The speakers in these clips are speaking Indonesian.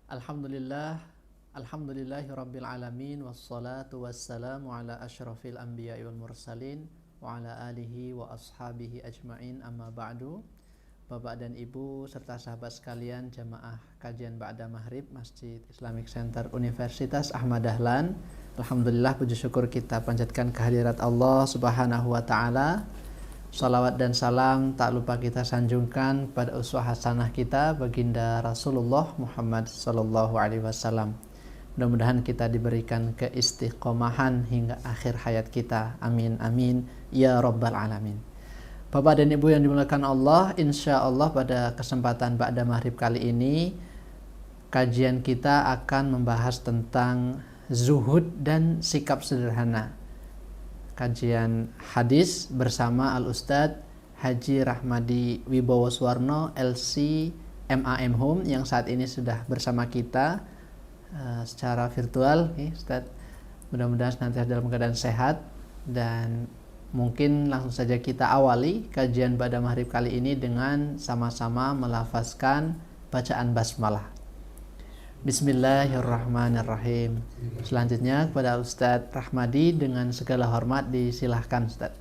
Alhamdulillah, alhamdulillahirabbil alamin wassalatu wassalamu ala asyrafil anbiya'i wal mursalin wa ala alihi wa ashabihi ajmain amma ba'du. Bapak dan Ibu serta sahabat sekalian jamaah kajian Ba'da Maghrib Masjid Islamic Center Universitas Ahmad Dahlan. Alhamdulillah, puji syukur kita panjatkan kehadirat Allah Subhanahu wa taala. Salawat dan salam tak lupa kita sanjungkan pada uswah hasanah kita baginda Rasulullah Muhammad sallallahu alaihi wasallam. Mudah-mudahan kita diberikan keistiqomahan hingga akhir hayat kita. Amin amin ya rabbal alamin. Bapak dan Ibu yang dimuliakan Allah, insya Allah pada kesempatan Ba'da Maghrib kali ini kajian kita akan membahas tentang zuhud dan sikap sederhana. Kajian hadis bersama Al-Ustadz Haji Rahmadi Wibowo Suwarno LC MAM Home yang saat ini sudah bersama kita secara virtual. Ustadz, mudah-mudahan nanti dalam keadaan sehat, dan mungkin langsung saja kita awali kajian Ba'da Maghrib kali ini dengan sama-sama melafazkan bacaan basmalah. Bismillahirrahmanirrahim. Selanjutnya kepada Ustadz Rahmadi dengan segala hormat disilahkan Ustadz.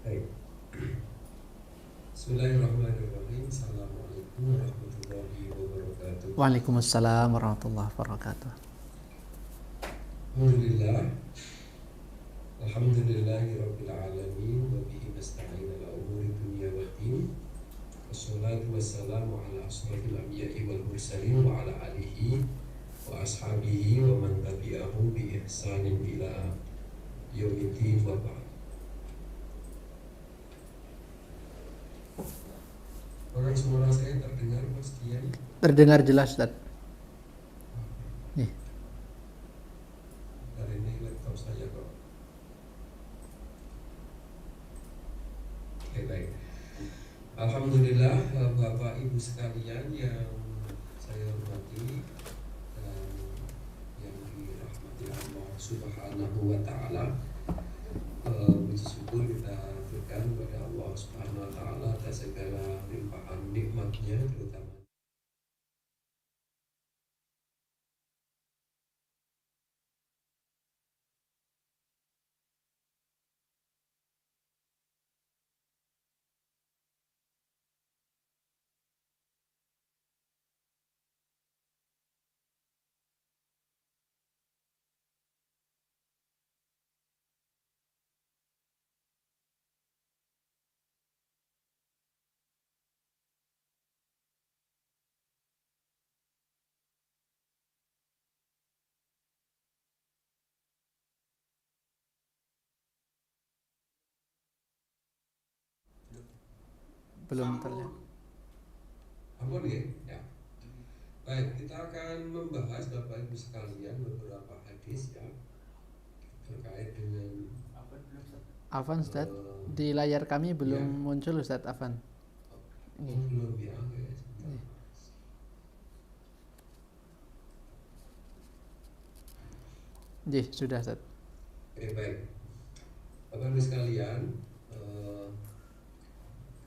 Baik. Bismillahirrahmanirrahim. Assalamualaikum warahmatullahi wabarakatuh. Waalaikumsalam warahmatullahi wabarakatuh. Alhamdulillah. Alhamdulillahirabbil alamin wa bihi nasta'in ala umuri dunya waddin. Wassalatu wassalamu ala asrofil anbiya'i wal mursalin wa ala alihi wa ashabihi wa man tabi'ahum bi ihsanin ila yaumiddin wa ba'd. Orang suara saya terdengar Mas Dian? Terdengar jelas Ustadz. Dari ini laptop saya kok. Oke, baik. Alhamdulillah, Bapak Ibu sekalian yang saya hormati dan yang dirahmati Allah Subhanahu wa taala. Puji syukur kita berikan kepada Allah Subhanahu wa taala atas segala limpahan nikmatnya, terutama Belum terlihat. ampun ya. Ya. Baik, kita akan membahas Bapak Ibu sekalian beberapa hadis ya terkait dengan Afan Ustadz, di layar kami belum ya. muncul Ustadz Afan. Belum ya, oke, sebentar. Sudah Ustadz. Oke, baik. Bapak Ibu sekalian,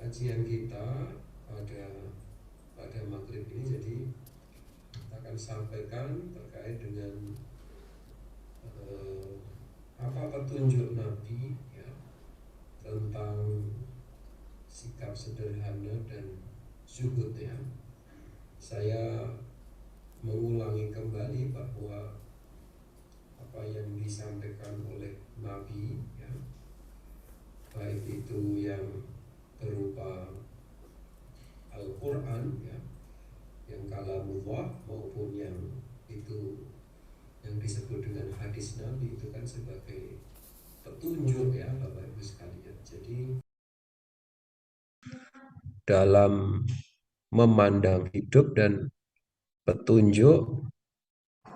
kajian kita pada maghrib ini jadi kita akan sampaikan terkait dengan apa petunjuk Nabi ya, tentang sikap sederhana dan zuhud ya. Saya mengulangi kembali bahwa apa yang disampaikan oleh Nabi ya, baik itu yang berupa Al-Quran ya, yang kalamullah, maupun yang itu yang disebut dengan hadis Nabi, itu kan sebagai petunjuk ya Bapak Ibu sekalian. Jadi dalam memandang hidup dan petunjuk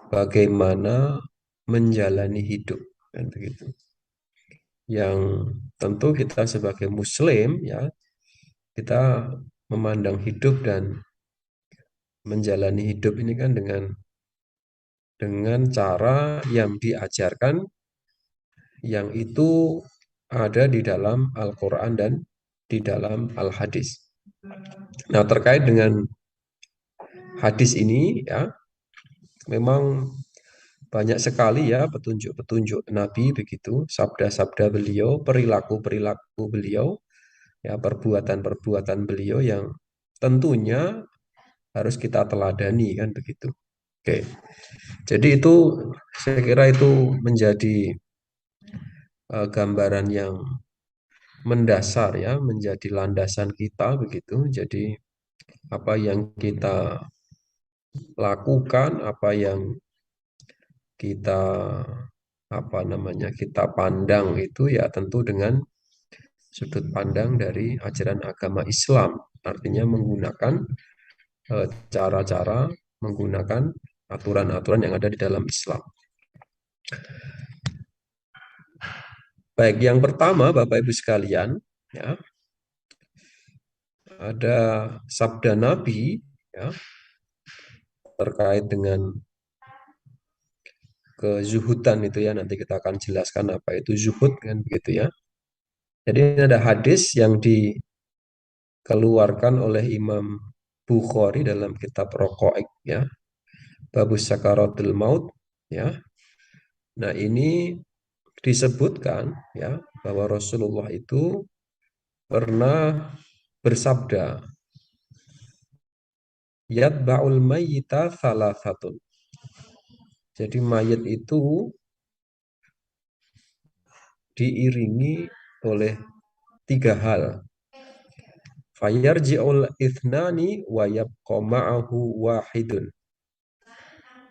bagaimana menjalani hidup kan begitu. Yang tentu kita sebagai muslim ya, kita memandang hidup dan menjalani hidup ini kan dengan cara yang diajarkan, yang itu ada di dalam Al-Quran dan di dalam Al-Hadis. Nah, terkait dengan hadis ini ya memang banyak sekali ya petunjuk-petunjuk Nabi begitu, sabda-sabda beliau, perilaku-perilaku beliau, ya perbuatan-perbuatan beliau yang tentunya harus kita teladani kan begitu. Oke. Jadi itu saya kira itu menjadi gambaran yang mendasar ya, menjadi landasan kita begitu. Jadi apa yang kita lakukan, apa yang kita kita pandang itu ya tentu dengan sudut pandang dari ajaran agama Islam. Artinya menggunakan cara-cara, menggunakan aturan-aturan yang ada di dalam Islam. Baik, yang pertama Bapak Ibu sekalian, ya, ada sabda Nabi ya, terkait dengan kezuhudan itu ya, nanti kita akan jelaskan apa itu zuhud kan begitu ya. Jadi ada hadis yang dikeluarkan oleh Imam Bukhari dalam kitab Roqaik ya, Babus Sakaratul Maut ya. Nah, ini disebutkan ya bahwa Rasulullah itu pernah bersabda, yatba'ul mayyita salasatun. Jadi mayat itu diiringi oleh tiga hal. Fayarji'ul ithnani wa yabqa ma'ahu wahidun.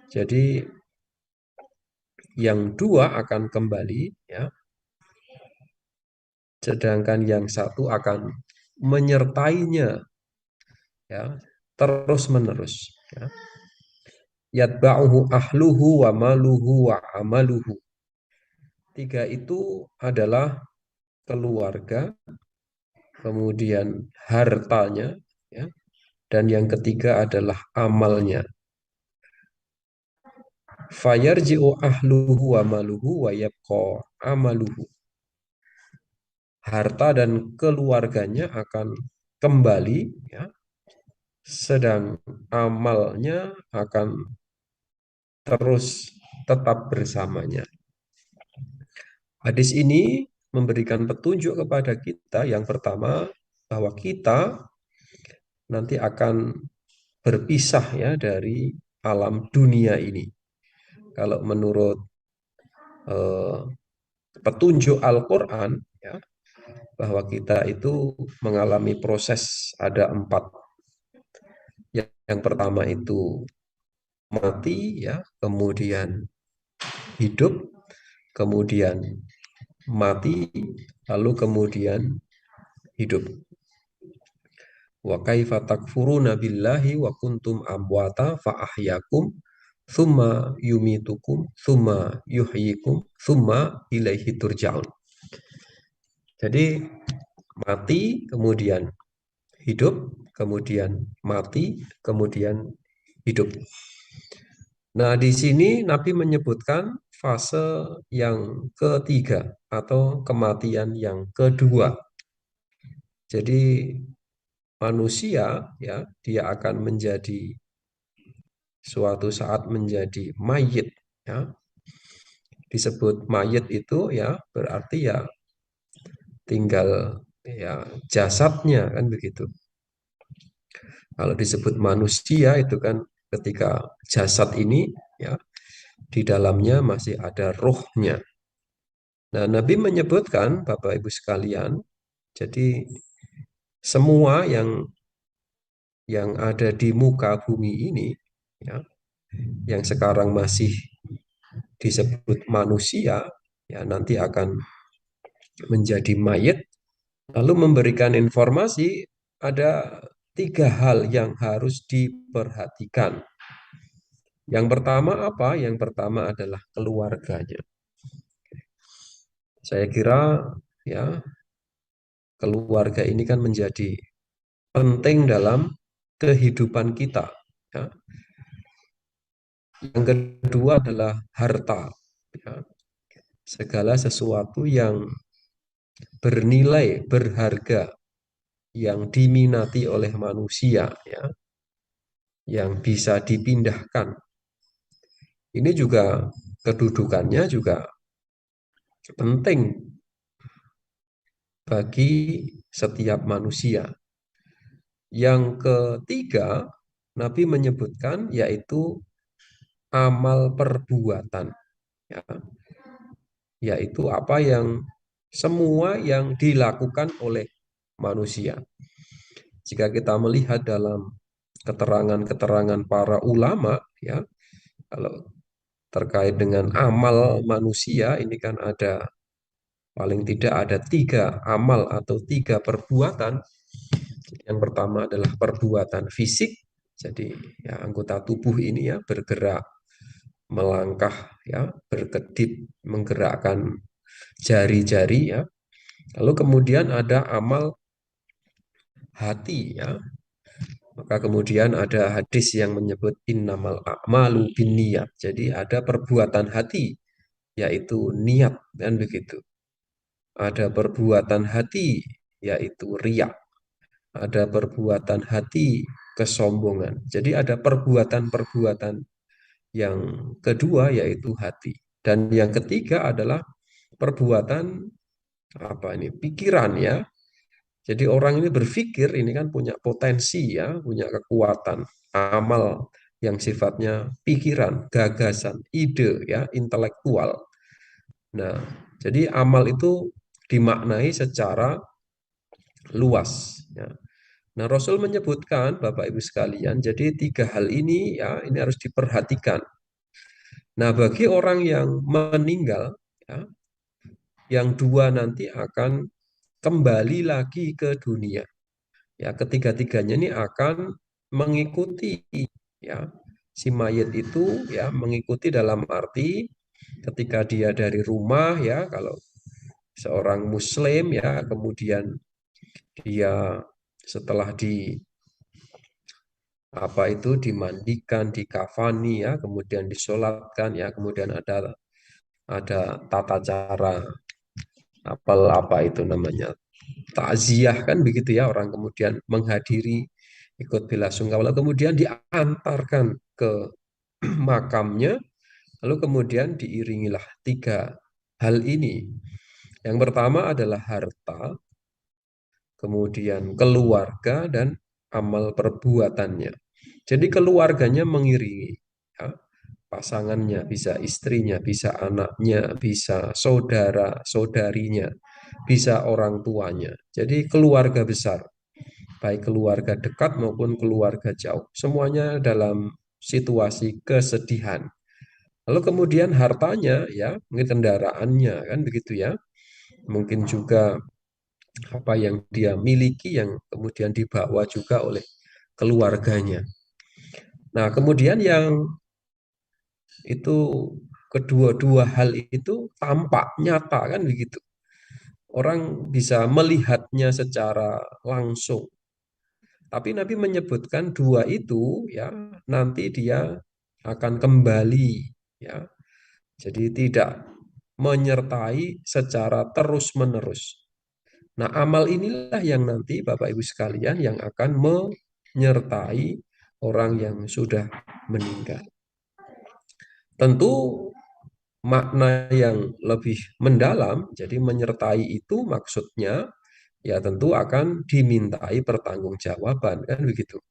Jadi yang dua akan kembali ya, sedangkan yang satu akan menyertainya ya terus menerus ya. Yatba'uhu ahluhu wa maluhu wa amaluhu. Tiga itu adalah keluarga, kemudian hartanya ya, dan yang ketiga adalah amalnya. Fayarji'u ahluhu wa maluhu wa yabqa amaluhu. Harta dan keluarganya akan kembali ya, sedang amalnya akan terus tetap bersamanya. Hadis ini memberikan petunjuk kepada kita yang pertama bahwa kita nanti akan berpisah ya dari alam dunia ini. Kalau menurut petunjuk Al-Quran ya, bahwa kita itu mengalami proses ada empat. Yang pertama itu mati ya, kemudian hidup, kemudian mati, lalu kemudian hidup. Wa kaifa takfuruna billahi wa kuntum amwata fa ahyakum thumma yumitukum thumma yuhyikum thumma ilaihi turja'un. Jadi mati kemudian hidup, kemudian mati, kemudian hidup. Nah, di sini Nabi menyebutkan fase yang ketiga atau kematian yang kedua. Jadi manusia ya, dia akan menjadi suatu saat menjadi mayit ya. Disebut mayit itu ya berarti ya tinggal ya jasadnya kan begitu. Kalau disebut manusia itu kan ketika jasad ini ya di dalamnya masih ada ruhnya. Nah, Nabi menyebutkan Bapak Ibu sekalian, jadi semua yang ada di muka bumi ini ya, yang sekarang masih disebut manusia ya nanti akan menjadi mayit, lalu memberikan informasi ada tiga hal yang harus diperhatikan. Yang pertama apa? Yang pertama adalah keluarganya. Saya kira ya keluarga ini kan menjadi penting dalam kehidupan kita. Ya. Yang kedua adalah harta. Ya. Segala sesuatu yang bernilai, berharga, yang diminati oleh manusia. Ya. yang bisa dipindahkan. Ini juga kedudukannya juga penting bagi setiap manusia. Yang ketiga, Nabi menyebutkan yaitu amal perbuatan, ya, yaitu apa yang semua yang dilakukan oleh manusia. Jika kita melihat dalam keterangan-keterangan para ulama, ya, kalau terkait dengan amal manusia ini kan ada paling tidak ada 3 amal atau 3 perbuatan. Yang pertama adalah perbuatan fisik, jadi ya anggota tubuh ini ya bergerak, melangkah, ya berkedip, menggerakkan jari-jari ya. Lalu kemudian ada amal hati ya. Maka kemudian ada hadis yang menyebut innamal a'malu binniyat. Jadi ada perbuatan hati yaitu niat dan begitu. Ada perbuatan hati yaitu riya. Ada perbuatan hati kesombongan. Jadi ada perbuatan-perbuatan yang kedua yaitu hati. Dan yang ketiga adalah perbuatan apa ini? Pikiran ya. Jadi orang ini berpikir ini kan punya potensi ya, punya kekuatan, amal yang sifatnya pikiran, gagasan, ide ya, intelektual. Nah, jadi amal itu dimaknai secara luas ya. Nah, Rasul menyebutkan Bapak Ibu sekalian, jadi 3 hal ini ya, ini harus diperhatikan. Nah, bagi orang yang meninggal ya, yang 2 nanti akan kembali lagi ke dunia. Ya, ketiga-tiganya ini akan mengikuti ya si mayit itu ya, mengikuti dalam arti ketika dia dari rumah ya, kalau seorang muslim ya, kemudian dia setelah di apa itu dimandikan, dikafani ya, kemudian disolatkan ya, kemudian ada tata cara apa itu namanya, takziah kan begitu ya, orang kemudian menghadiri ikut belasungkawa kemudian diantarkan ke makamnya, lalu kemudian diiringilah 3 hal ini. Yang pertama adalah harta, kemudian keluarga dan amal perbuatannya. Jadi keluarganya mengiringi ya, pasangannya, bisa istrinya, bisa anaknya, bisa saudara, saudarinya, bisa orang tuanya. Jadi keluarga besar, baik keluarga dekat maupun keluarga jauh, semuanya dalam situasi kesedihan. Lalu kemudian hartanya ya, mungkin kendaraannya kan begitu ya. Mungkin juga apa yang dia miliki yang kemudian dibawa juga oleh keluarganya. Nah, kemudian yang itu kedua-dua hal itu tampak nyata kan begitu. Orang bisa melihatnya secara langsung. Tapi Nabi menyebutkan 2 itu ya nanti dia akan kembali ya. Jadi tidak menyertai secara terus-menerus. Nah, amal inilah yang nanti Bapak Ibu sekalian yang akan menyertai orang yang sudah meninggal. Tentu makna yang lebih mendalam, jadi menyertai itu maksudnya ya tentu akan dimintai pertanggungjawaban kan begitu.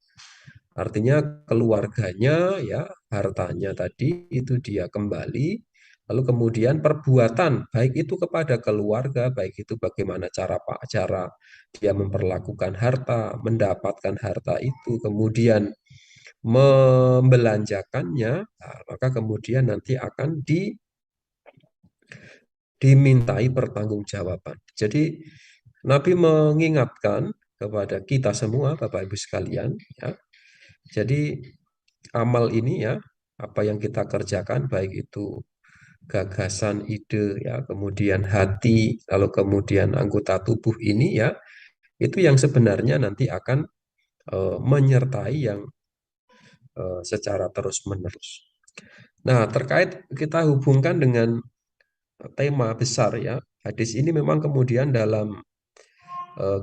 Artinya keluarganya ya, hartanya tadi itu dia kembali, lalu kemudian perbuatan baik itu kepada keluarga, baik itu bagaimana cara dia memperlakukan harta, mendapatkan harta itu, kemudian membelanjakannya, nah, maka kemudian nanti akan dimintai pertanggungjawaban. Jadi Nabi mengingatkan kepada kita semua, Bapak Ibu sekalian, ya. Jadi amal ini ya, apa yang kita kerjakan, baik itu gagasan, ide, ya, kemudian hati, lalu kemudian anggota tubuh ini ya, itu yang sebenarnya nanti akan menyertai yang secara terus-menerus. Nah, terkait kita hubungkan dengan tema besar ya, hadis ini memang kemudian dalam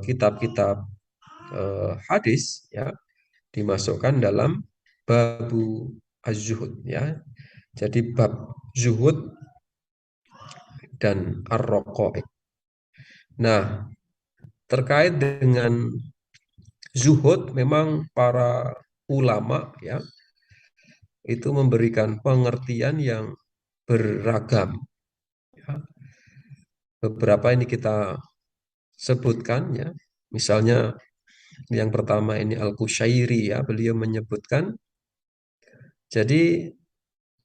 kitab-kitab hadis ya dimasukkan dalam babu az-zuhud ya. Jadi bab zuhud dan ar-raqaiq. Nah, terkait dengan zuhud memang para ulama ya itu memberikan pengertian yang beragam ya. Beberapa ini kita sebutkan ya. Misalnya yang pertama ini Al-Qushairi ya, beliau menyebutkan jadi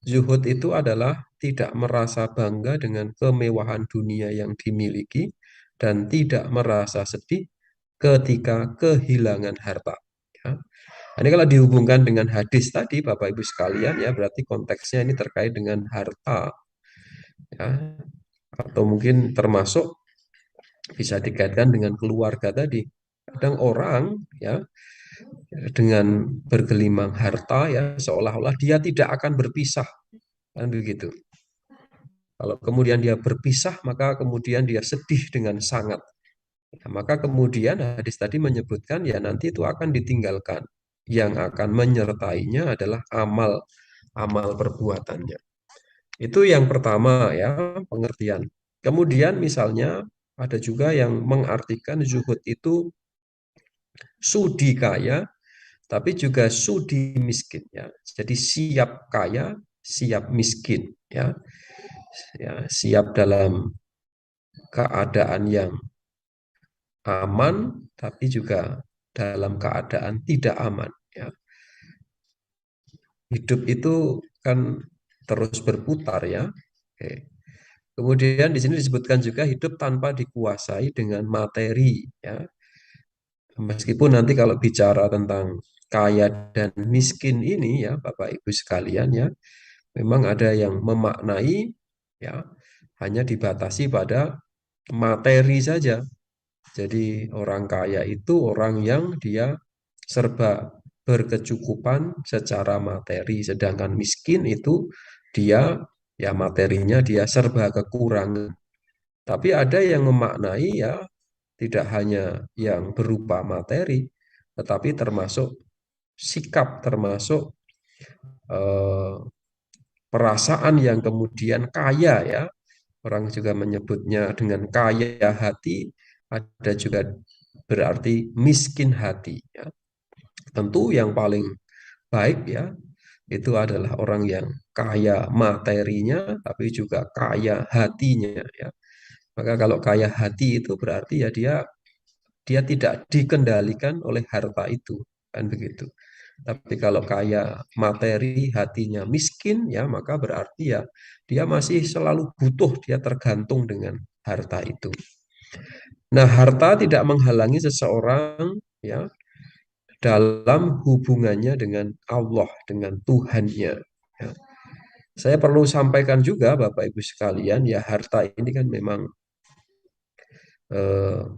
zuhud itu adalah tidak merasa bangga dengan kemewahan dunia yang dimiliki dan tidak merasa sedih ketika kehilangan harta. Ya. Ini kalau dihubungkan dengan hadis tadi, Bapak Ibu sekalian, ya berarti konteksnya ini terkait dengan harta, ya, atau mungkin termasuk bisa dikaitkan dengan keluarga tadi. Kadang orang, ya, dengan bergelimang harta, ya, seolah-olah dia tidak akan berpisah, kan begitu. Kalau kemudian dia berpisah, maka kemudian dia sedih dengan sangat. Nah, maka kemudian hadis tadi menyebutkan ya nanti itu akan ditinggalkan. Yang akan menyertainya adalah amal perbuatannya. Itu yang pertama ya, pengertian. Kemudian misalnya ada juga yang mengartikan zuhud itu sudi kaya, tapi juga sudi miskin ya. Jadi siap kaya, siap miskin ya. Ya, siap dalam keadaan yang aman, tapi juga dalam keadaan tidak aman. Ya. Hidup itu kan terus berputar ya. Oke. Kemudian di sini disebutkan juga hidup tanpa dikuasai dengan materi. Ya. Meskipun nanti kalau bicara tentang kaya dan miskin ini ya, Bapak Ibu sekalian ya, memang ada yang memaknai ya hanya dibatasi pada materi saja. Jadi orang kaya itu orang yang dia serba berkecukupan secara materi, sedangkan miskin itu dia ya materinya dia serba kekurangan. Tapi ada yang memaknai ya tidak hanya yang berupa materi, tetapi termasuk sikap, termasuk eh, perasaan yang kemudian kaya ya. Orang juga menyebutnya dengan kaya hati, ada juga berarti miskin hati ya. Tentu yang paling baik ya itu adalah orang yang kaya materinya tapi juga kaya hatinya ya. Maka kalau kaya hati itu berarti ya dia tidak dikendalikan oleh harta itu kan begitu. Tapi kalau kaya materi hatinya miskin ya maka berarti ya dia masih selalu butuh, dia tergantung dengan harta itu. Nah, harta tidak menghalangi seseorang ya dalam hubungannya dengan Allah, dengan Tuhannya. Ya. Saya perlu sampaikan juga, Bapak Ibu sekalian, ya harta ini kan memang eh,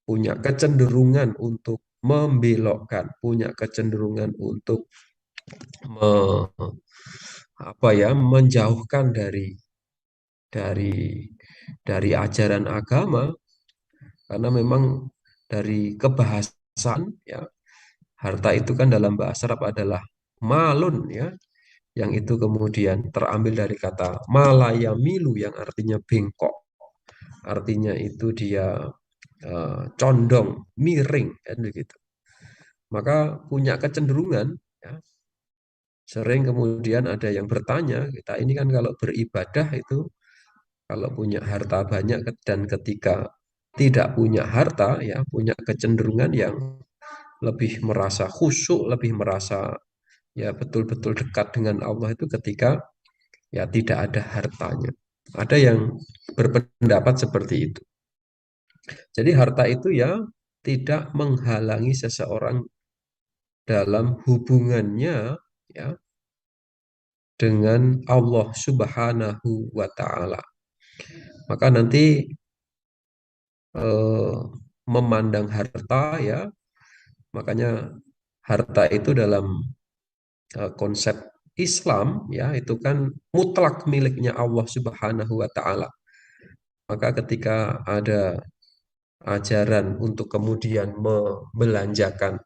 punya kecenderungan untuk membelokkan, punya kecenderungan untuk me, apa ya, menjauhkan dari dari ajaran agama, karena memang dari kebahasan ya harta itu kan dalam bahasa Arab adalah malun ya, yang itu kemudian terambil dari kata malaya milu yang artinya bengkok, artinya itu dia condong, miring kan begitu. Maka punya kecenderungan ya, sering kemudian ada yang bertanya, kita ini kan kalau beribadah itu kalau punya harta banyak dan ketika tidak punya harta ya punya kecenderungan yang lebih merasa khusyuk, lebih merasa ya betul-betul dekat dengan Allah itu ketika ya tidak ada hartanya. Ada yang berpendapat seperti itu. Jadi harta itu ya tidak menghalangi seseorang dalam hubungannya ya dengan Allah Subhanahu wa taala. Maka nanti eh, memandang harta ya, makanya harta itu dalam konsep Islam ya itu kan mutlak miliknya Allah Subhanahu wa taala. Maka ketika ada ajaran untuk kemudian membelanjakan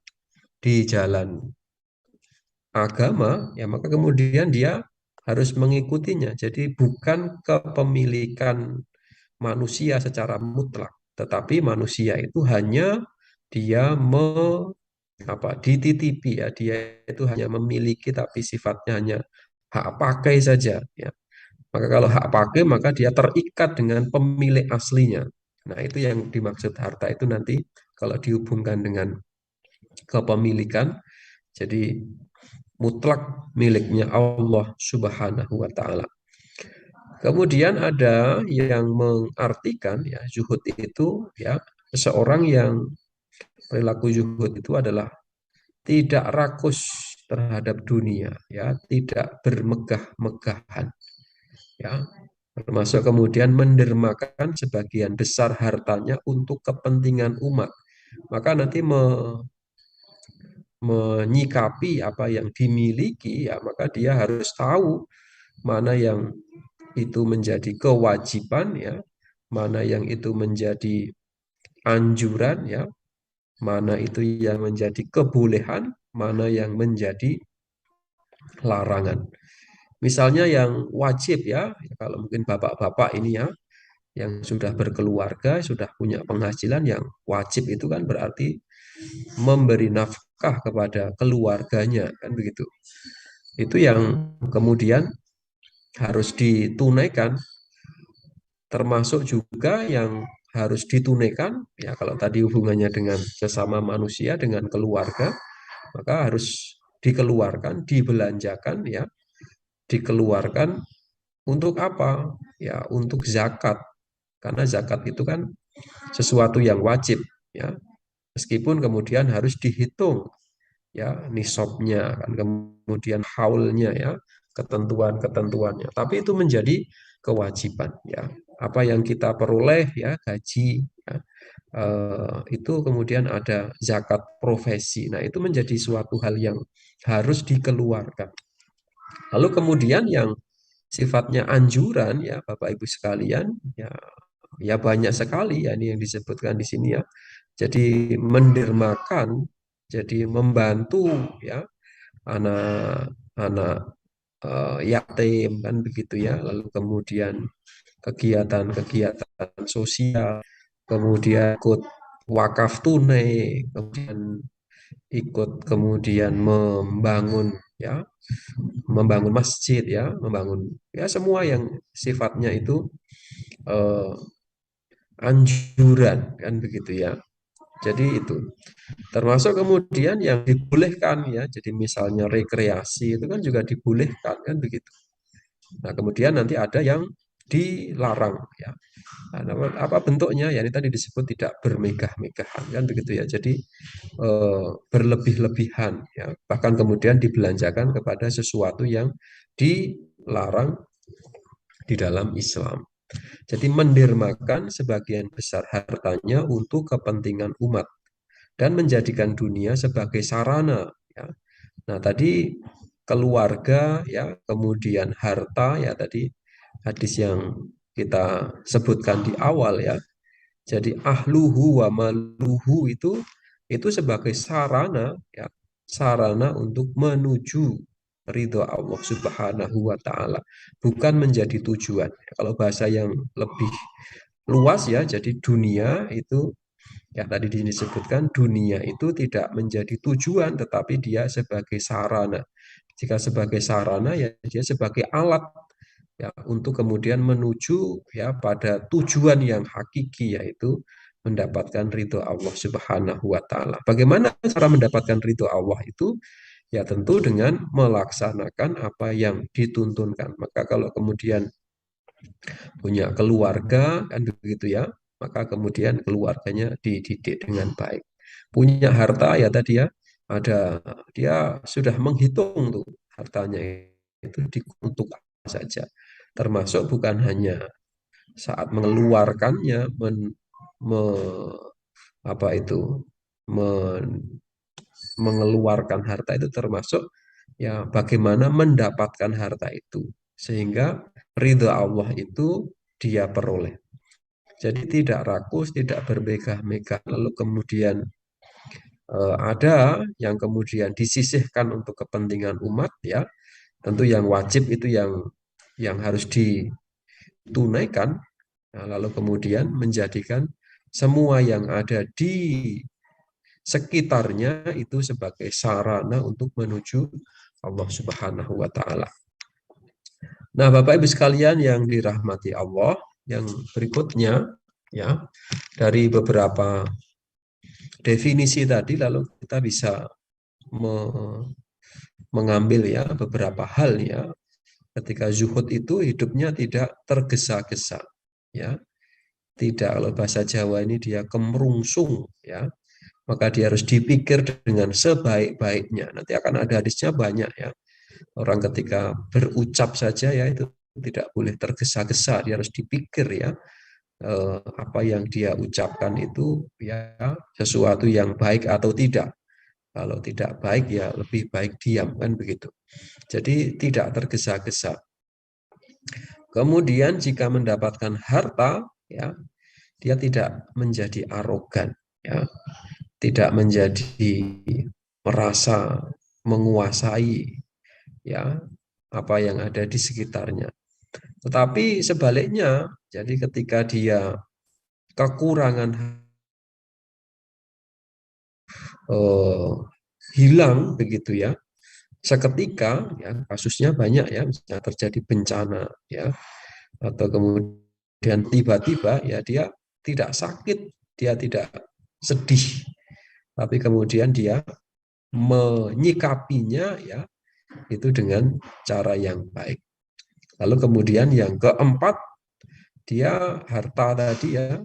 di jalan agama, ya maka kemudian dia harus mengikutinya. Jadi bukan kepemilikan manusia secara mutlak, tetapi manusia itu hanya dia dititipi, ya, dia itu hanya memiliki tapi sifatnya hanya hak pakai saja, ya. Maka kalau hak pakai maka dia terikat dengan pemilik aslinya. Nah, itu yang dimaksud harta itu nanti kalau dihubungkan dengan kepemilikan, jadi mutlak miliknya Allah Subhanahu wa taala. Kemudian ada yang mengartikan, ya, zuhud itu, ya, seseorang yang perilaku zuhud itu adalah tidak rakus terhadap dunia, ya, tidak bermegah-megahan, ya, termasuk kemudian mendermakan sebagian besar hartanya untuk kepentingan umat. Maka nanti menyikapi apa yang dimiliki, ya, maka dia harus tahu mana yang itu menjadi kewajiban, ya, mana yang itu menjadi anjuran, ya, mana itu yang menjadi kebolehan, mana yang menjadi larangan. Misalnya yang wajib, ya, kalau mungkin bapak-bapak ini, ya, yang sudah berkeluarga, sudah punya penghasilan, yang wajib itu kan berarti memberi nafkah kepada keluarganya, kan begitu. Itu yang kemudian harus ditunaikan, termasuk juga yang harus ditunaikan, ya, kalau tadi hubungannya dengan sesama manusia, dengan keluarga, maka harus dikeluarkan, dibelanjakan, ya, dikeluarkan untuk apa? Ya, untuk zakat. Karena zakat itu kan sesuatu yang wajib, ya. Meskipun kemudian harus dihitung, ya, nisabnya kan, kemudian haulnya, ya, ketentuan-ketentuannya. Tapi itu menjadi kewajiban, ya. Apa yang kita peroleh, ya, gaji, ya, itu kemudian ada zakat profesi. Nah, itu menjadi suatu hal yang harus dikeluarkan. Lalu kemudian yang sifatnya anjuran, ya, Bapak Ibu sekalian, ya, ya banyak sekali, ya, ini yang disebutkan di sini, ya. Jadi mendermakan, jadi membantu, ya, anak-anak yatim, kan begitu, ya. Lalu kemudian kegiatan-kegiatan sosial, kemudian ikut wakaf tunai, kemudian ikut kemudian membangun, ya, membangun masjid, ya, membangun, ya, semua yang sifatnya itu eh, anjuran, kan begitu, ya. Jadi itu termasuk kemudian yang dibolehkan, ya. Jadi misalnya rekreasi itu kan juga dibolehkan, kan begitu. Nah, kemudian nanti ada yang dilarang, ya. Nah, apa bentuknya? Ya, ini tadi disebut tidak bermegah-megahan, kan begitu, ya. Jadi berlebih-lebihan, ya. Bahkan kemudian dibelanjakan kepada sesuatu yang dilarang di dalam Islam. Jadi mendermakan sebagian besar hartanya untuk kepentingan umat dan menjadikan dunia sebagai sarana, ya. Nah, tadi keluarga, ya, kemudian harta, ya, tadi hadis yang kita sebutkan di awal, ya. Jadi ahluhu wa maluhu itu sebagai sarana, ya, sarana untuk menuju ridho Allah Subhanahu wa taala, bukan menjadi tujuan. Kalau bahasa yang lebih luas, ya, jadi dunia itu, ya, tadi disebutkan dunia itu tidak menjadi tujuan tetapi dia sebagai sarana. Jika sebagai sarana, ya, dia sebagai alat, ya, untuk kemudian menuju, ya, pada tujuan yang hakiki, yaitu mendapatkan ridho Allah Subhanahu wa taala. Bagaimana cara mendapatkan ridho Allah itu? Ya, tentu dengan melaksanakan apa yang dituntunkan. Maka kalau kemudian punya keluarga, kan begitu, ya, maka kemudian keluarganya dididik dengan baik. Punya harta, ya, tadi, ya, ada, dia sudah menghitung tuh hartanya itu untuk apa saja, termasuk bukan hanya saat mengeluarkannya, me, apa itu mengeluarkan harta itu, termasuk, ya, bagaimana mendapatkan harta itu sehingga ridha Allah itu dia peroleh. Jadi tidak rakus, tidak bermegah-megah, lalu kemudian Ada yang kemudian disisihkan untuk kepentingan umat, ya. Tentu yang wajib itu yang harus ditunaikan. Nah, lalu kemudian menjadikan semua yang ada di sekitarnya itu sebagai sarana untuk menuju Allah Subhanahu wa taala. Nah, Bapak Ibu sekalian yang dirahmati Allah, yang berikutnya, ya, dari beberapa definisi tadi lalu kita bisa mengambil, ya, beberapa hal, ya. Ketika zuhud itu hidupnya tidak tergesa-gesa, ya. Tidak, kalau bahasa Jawa ini dia kemerungsung, ya. Maka dia harus dipikir dengan sebaik-baiknya. Nanti akan ada hadisnya banyak, ya. Orang ketika berucap saja, ya, itu tidak boleh tergesa-gesa, dia harus dipikir, ya, apa yang dia ucapkan itu, ya, sesuatu yang baik atau tidak. Kalau tidak baik, ya lebih baik diam, kan begitu. Jadi tidak tergesa-gesa. Kemudian jika mendapatkan harta, ya, dia tidak menjadi arogan, ya, tidak menjadi merasa menguasai, ya, apa yang ada di sekitarnya. Tetapi sebaliknya, jadi ketika dia kekurangan hilang begitu, ya, seketika, ya, kasusnya banyak, ya, misalnya terjadi bencana, ya, atau kemudian tiba-tiba, ya, dia tidak sakit, dia tidak sedih, tapi kemudian dia menyikapinya, ya, itu dengan cara yang baik. Lalu kemudian yang keempat, dia harta tadi, ya,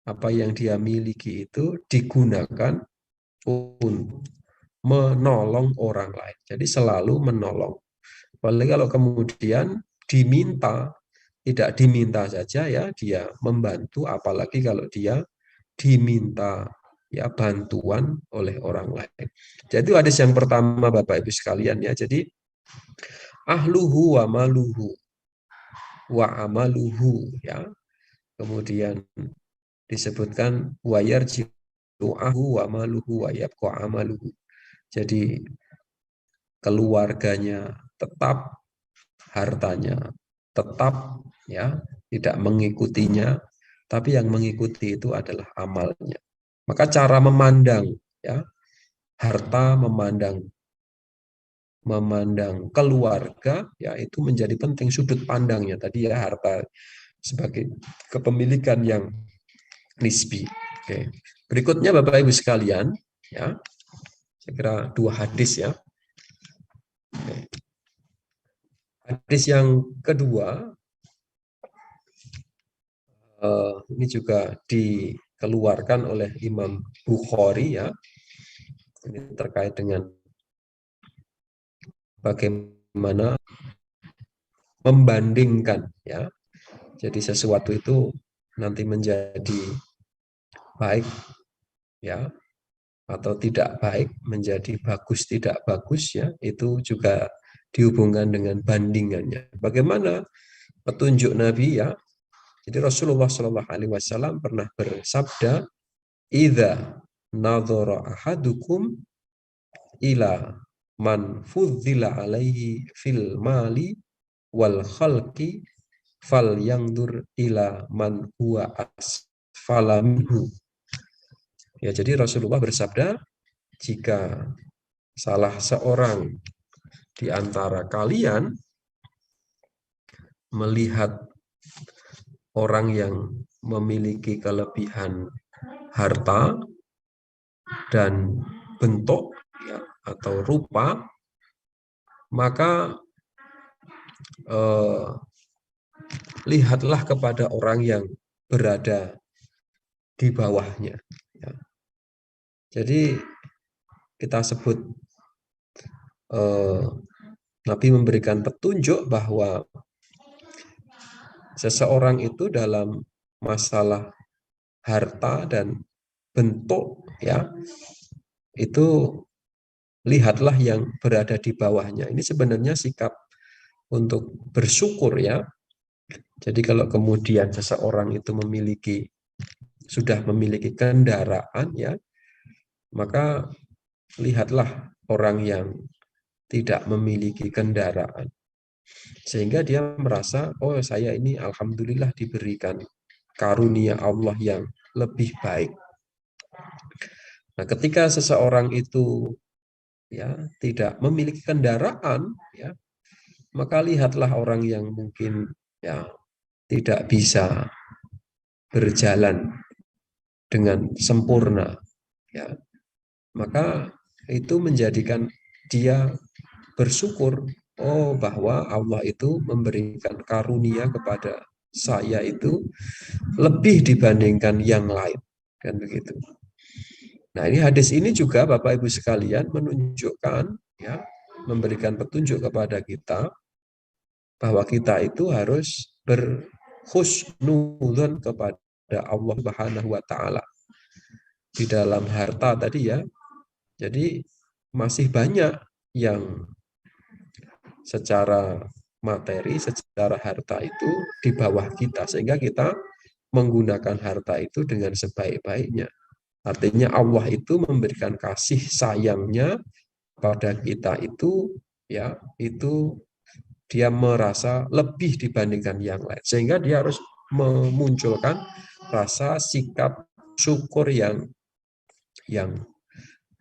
apa yang dia miliki itu digunakan untuk menolong orang lain. Jadi selalu menolong. Apalagi kalau kemudian diminta, tidak diminta saja, ya, dia membantu, apalagi kalau dia diminta, ya, bantuan oleh orang lain. Jadi hadis yang pertama, Bapak Ibu sekalian, ya. Jadi ahluhu wa maluhu wa amaluhu, ya. Kemudian disebutkan wa yarji'u ahlu wa maluhu wa yabqa amaluhu. Jadi keluarganya tetap, hartanya tetap, ya, tidak mengikutinya, tapi yang mengikuti itu adalah amalnya. Maka cara memandang, ya, harta, memandang keluarga, ya, itu menjadi penting sudut pandangnya tadi, ya, harta sebagai kepemilikan yang nisbi. Oke. Berikutnya Bapak Ibu sekalian, ya, saya kira dua hadis, ya. Oke. Hadis yang kedua, ini juga dikeluarkan oleh Imam Bukhari, ya. Ini terkait dengan bagaimana membandingkan, ya. Jadi sesuatu itu nanti menjadi baik, ya, atau tidak baik, menjadi bagus tidak bagus, ya, itu juga dihubungkan dengan bandingannya. Bagaimana petunjuk Nabi, ya. Jadi Rasulullah Shallallahu Alaihi Wasallam pernah bersabda, "Idza nadhara ahadukum ila man fudzila alaihi fil mali wal khalqi fal yangdur ila man huwa asfala minhu." Ya, jadi Rasulullah bersabda, jika salah seorang di antara kalian melihat orang yang memiliki kelebihan harta dan bentuk, ya, atau rupa, maka lihatlah kepada orang yang berada di bawahnya, ya. Jadi kita sebut Nabi memberikan petunjuk bahwa seseorang itu dalam masalah harta dan bentuk, ya, itu lihatlah yang berada di bawahnya. Ini sebenarnya sikap untuk bersyukur, ya. Jadi kalau kemudian seseorang itu sudah memiliki kendaraan, ya, maka lihatlah orang yang tidak memiliki kendaraan, sehingga dia merasa, oh saya ini alhamdulillah diberikan karunia Allah yang lebih baik. Nah, ketika seseorang itu ya tidak memiliki kendaraan, ya, maka lihatlah orang yang mungkin ya tidak bisa berjalan dengan sempurna, ya, maka itu menjadikan dia bersyukur, oh bahwa Allah itu memberikan karunia kepada saya itu lebih dibandingkan yang lain, kan begitu. Nah, ini hadis ini juga Bapak Ibu sekalian menunjukkan, ya, memberikan petunjuk kepada kita bahwa kita itu harus berhusnudzon kepada Allah Subhanahu wa taala di dalam harta tadi, ya. Jadi masih banyak yang secara materi, secara harta itu di bawah kita, sehingga kita menggunakan harta itu dengan sebaik-baiknya. Artinya Allah itu memberikan kasih sayangnya pada kita itu, ya, itu dia merasa lebih dibandingkan yang lain, sehingga dia harus memunculkan rasa sikap syukur yang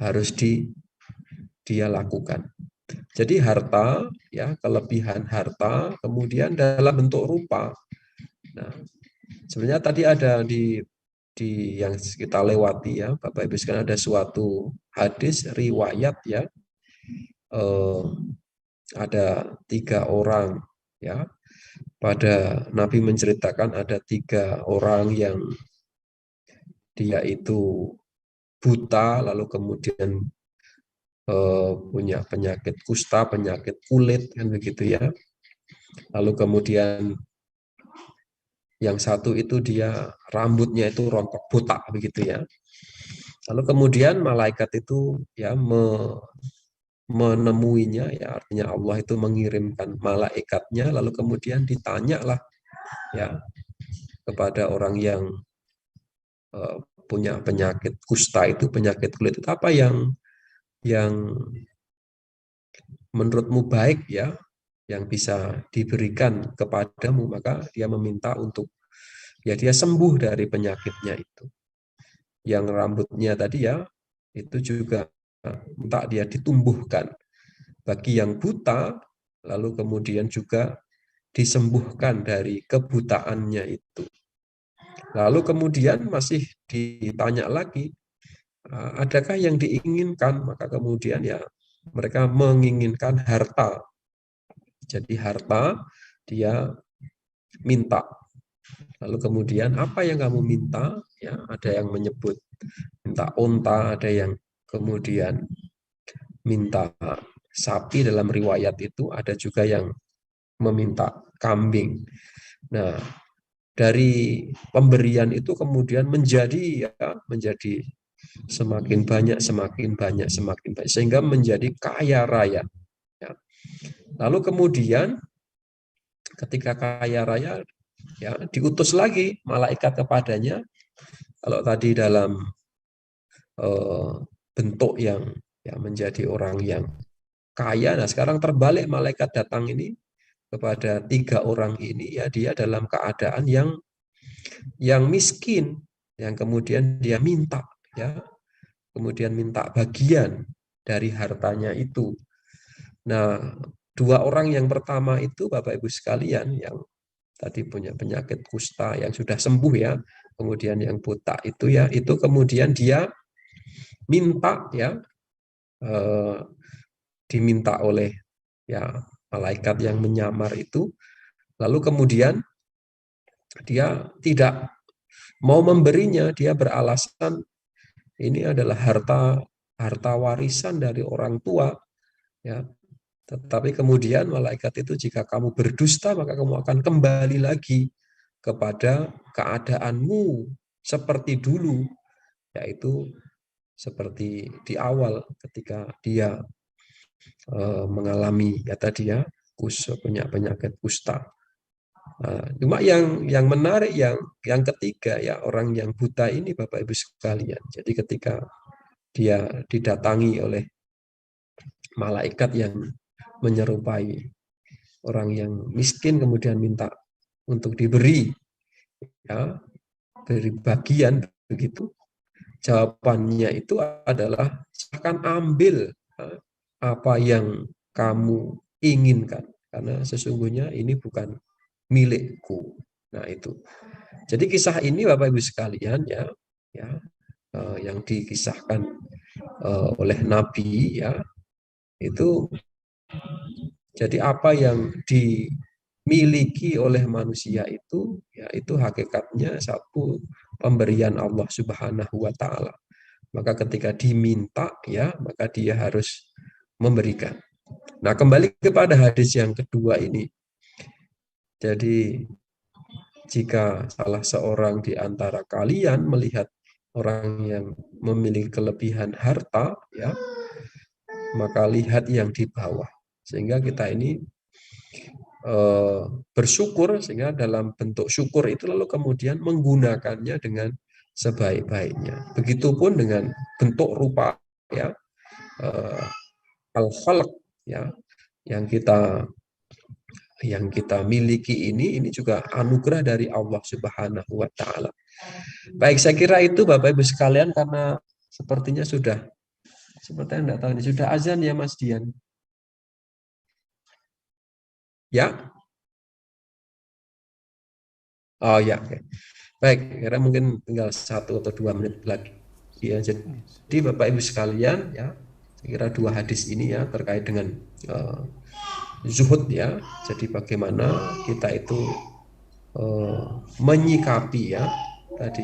harus dia lakukan. Jadi harta, ya, kelebihan harta kemudian dalam bentuk rupa. Nah, sebenarnya tadi ada di yang kita lewati, ya Bapak Ibu sekalian, ada suatu hadis riwayat, ya, ada 3 orang, ya, pada Nabi menceritakan ada 3 orang yang dia itu buta, lalu kemudian punya penyakit kusta, penyakit kulit, kan begitu, ya. Lalu kemudian yang satu itu dia rambutnya itu rontok botak, begitu, ya. Lalu kemudian malaikat itu, ya, menemuinya, ya, artinya Allah itu mengirimkan malaikatnya, lalu kemudian ditanyalah, ya, kepada orang yang punya penyakit kusta itu, penyakit kulit itu, apa yang menurutmu baik, ya, yang bisa diberikan kepadamu. Maka dia meminta untuk, ya, dia sembuh dari penyakitnya itu. Yang rambutnya tadi, ya, itu juga minta dia ditumbuhkan. Bagi yang buta, lalu kemudian juga disembuhkan dari kebutaannya itu. Lalu kemudian masih ditanya lagi, adakah yang diinginkan? Maka kemudian, ya, mereka menginginkan harta. Jadi harta dia minta. Lalu kemudian apa yang kamu minta? Ya, ada yang menyebut minta unta, ada yang kemudian minta sapi dalam riwayat itu, ada juga yang meminta kambing. Nah, dari pemberian itu kemudian menjadi semakin banyak, semakin banyak, semakin banyak, sehingga menjadi kaya raya. Ya. Lalu kemudian ketika kaya raya, ya, diutus lagi malaikat kepadanya. Kalau tadi dalam bentuk yang, ya, menjadi orang yang kaya, nah sekarang terbalik, malaikat datang ini kepada 3 orang ini, ya, dia dalam keadaan yang miskin, yang kemudian dia minta, ya, kemudian minta bagian dari hartanya itu. Nah, 2 orang yang pertama itu Bapak Ibu sekalian, yang tadi punya penyakit kusta yang sudah sembuh, ya, kemudian yang buta itu, ya, itu kemudian dia minta, ya, diminta oleh, ya, malaikat yang menyamar itu, lalu kemudian dia tidak mau memberinya, dia beralasan ini adalah harta warisan dari orang tua, ya. Tetapi kemudian malaikat itu, jika kamu berdusta maka kamu akan kembali lagi kepada keadaanmu seperti dulu, yaitu seperti di awal ketika dia mengalami, ya tadi, ya, punya penyakit kusta. Cuma yang menarik yang ketiga, ya, orang yang buta ini Bapak Ibu sekalian. Jadi ketika dia didatangi oleh malaikat yang menyerupai orang yang miskin, kemudian minta untuk diberi, ya, beri bagian begitu. Jawabannya itu adalah silahkan ambil apa yang kamu inginkan, karena sesungguhnya ini bukan milikku. Nah itu. Jadi kisah ini Bapak Ibu sekalian ya yang dikisahkan oleh Nabi ya, itu jadi apa yang dimiliki oleh manusia itu ya itu hakikatnya satu pemberian Allah Subhanahu wa taala. Maka ketika diminta ya, maka dia harus memberikan. Nah, kembali kepada hadis yang kedua ini. Jadi jika salah seorang di antara kalian melihat orang yang memiliki kelebihan harta ya, maka lihat yang di bawah. Sehingga kita ini bersyukur, sehingga dalam bentuk syukur itu lalu kemudian menggunakannya dengan sebaik-baiknya. Begitupun dengan bentuk rupa ya, al-khalq ya, yang kita miliki ini juga anugerah dari Allah Subhanahu wa taala. Baik, saya kira itu Bapak Ibu sekalian, karena sepertinya enggak tahu ini sudah azan ya Mas Dian. Ya? Oh ya, oke. Baik, kira mungkin tinggal 1 atau 2 menit lagi. Ya, jadi Bapak Ibu sekalian ya, saya kira 2 hadis ini ya terkait dengan zuhud ya. Jadi bagaimana kita itu menyikapi ya tadi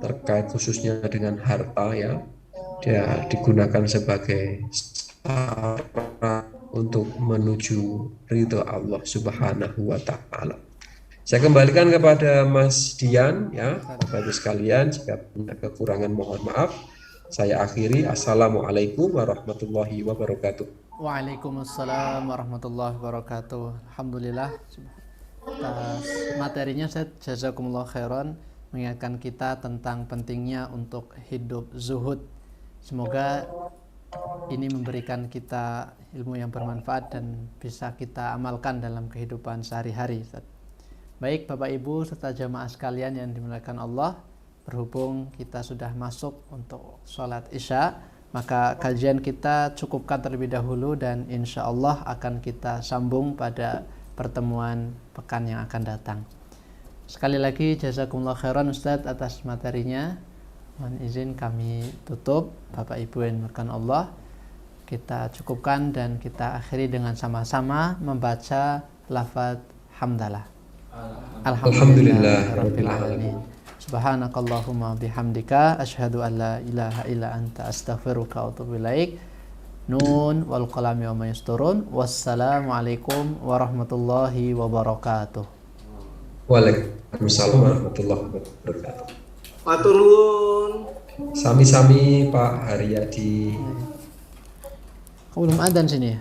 terkait khususnya dengan harta ya, dia digunakan sebagai sarana untuk menuju ridho Allah Subhanahu wa taala. Saya kembalikan kepada Mas Dian ya, Bapak Ibu sekalian, jika punya kekurangan mohon maaf. Saya akhiri. Assalamualaikum warahmatullahi wabarakatuh. Waalaikumsalam warahmatullahi wabarakatuh. Alhamdulillah atas materinya, saya jazakumullah khairan, mengingatkan kita tentang pentingnya untuk hidup zuhud. Semoga ini memberikan kita ilmu yang bermanfaat dan bisa kita amalkan dalam kehidupan sehari-hari. Baik Bapak Ibu serta jamaah sekalian yang dimuliakan Allah, berhubung kita sudah masuk untuk sholat isya, maka kajian kita cukupkan terlebih dahulu dan insya Allah akan kita sambung pada pertemuan pekan yang akan datang. Sekali lagi jazakumullah khairan Ustadz atas materinya. Mohon izin kami tutup. Bapak Ibu yang dimuliakan Allah, kita cukupkan dan kita akhiri dengan sama-sama membaca lafaz hamdalah. Alhamdulillahirabbil alamin. Subhanakallahumma bihamdika asyhadu an la ilaha illa anta astaghfiruka wa atubu ilaik. Nun wal qalami wa ma yasturun. Wassalamualaikum warahmatullahi wabarakatuh. Waalaikumsalam warahmatullahi wabarakatuh. Matur nuwun. Sami-sami Pak Haryadi. Kau belum adzan sini ya?